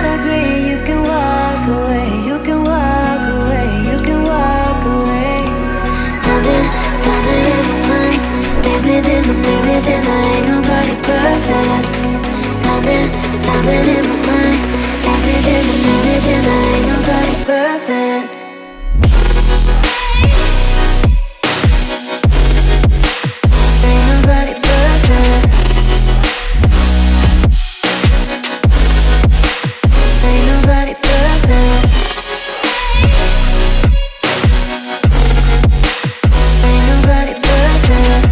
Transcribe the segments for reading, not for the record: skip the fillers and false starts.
not agree, you can walk away. You can walk away. You can walk away. Something in my mind makes me think I ain't nobody perfect. Something in my mind makes me think I ain't nobody perfect. Ain't nobody perfect. Ain't nobody perfect. Ain't nobody perfect.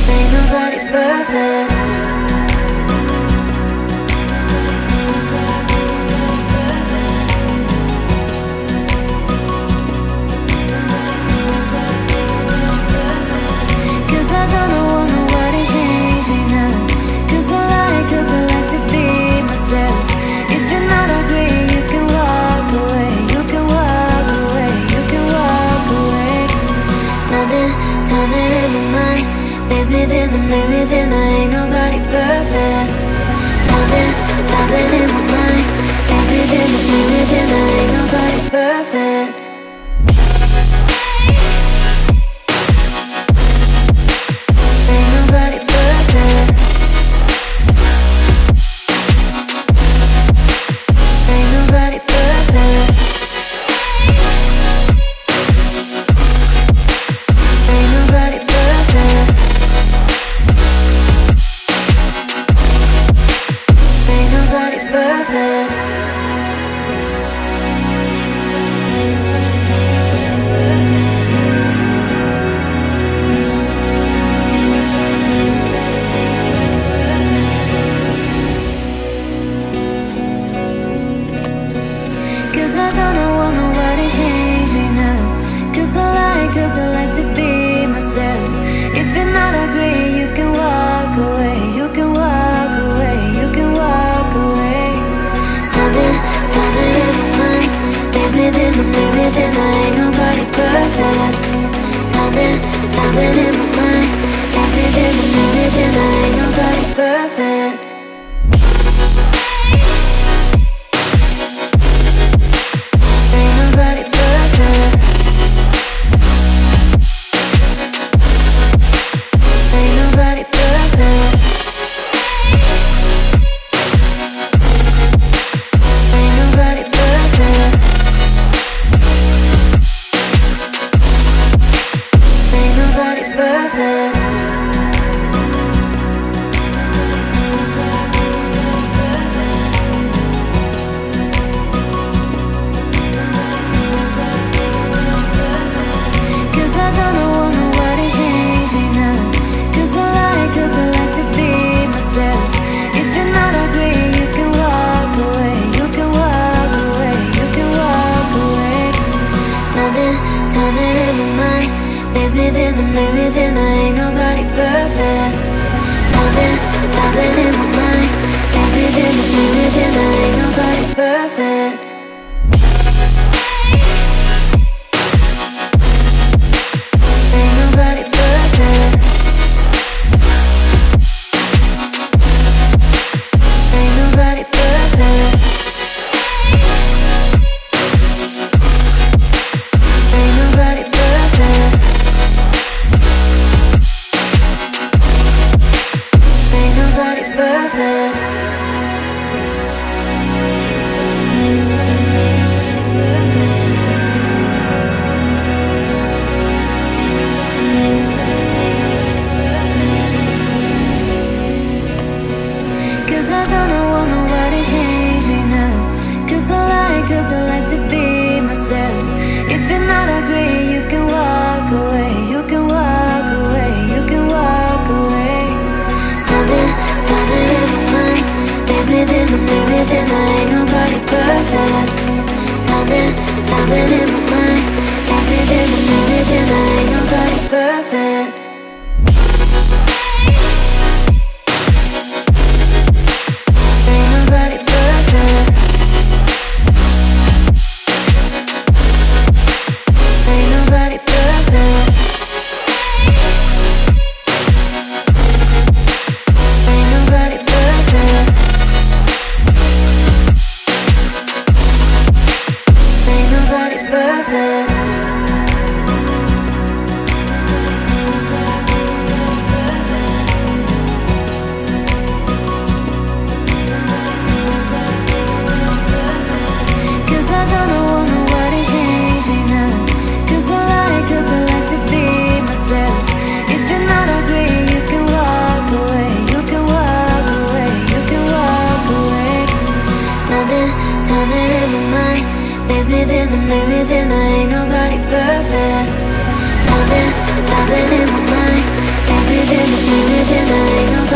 Ain't nobody perfect. Cause I don't want nobody change me now. Cause I like to be myself. If you're not agree, you can walk away. You can walk away. You can walk away. Something in my mind makes me think I ain't nobody perfect. Something in my mind makes me think I ain't nobody perfect. Ain't nobody perfect. Ain't nobody perfect. Ain't nobody perfect. Ain't nobody perfect. Ain't nobody perfect. Ain't nobody perfect. Cause I don't want nobody change me now. Cause I like to be myself. If you're not agree, you can walk away. You can walk away. You can walk away. Something in my mind makes me think I ain't nobody perfect. Something in my mind makes me think I ain't nobody perfect. Ain't nobody perfect. Ain't nobody perfect. Ain't nobody perfect. Ain't nobody perfect. Cause I don't want nobody change me now. Cause I like to be myself. If you're not agree, you can walk away. You can walk away. You can walk away. Something in my mind makes me think I ain't nobody perfect. Something in my mind makes me think I ain't nobody perfect. Ain't nobody perfect. Ain't nobody perfect. Ain't nobody perfect. Ain't nobody perfect. Ain't nobody perfect. Cause I don't want nobody change me now. Cause I like to be myself. If you're not agree, you can walk away. You can walk away. You can walk away. Something in my mind makes me think I ain't nobody perfect. Something in my mind makes me think I ain't nobody perfect. Ain't nobody perfect. Ain't nobody perfect. Ain't Makes me think, ain't nobody perfect. Something in my mind. Makes me think, ain't nobody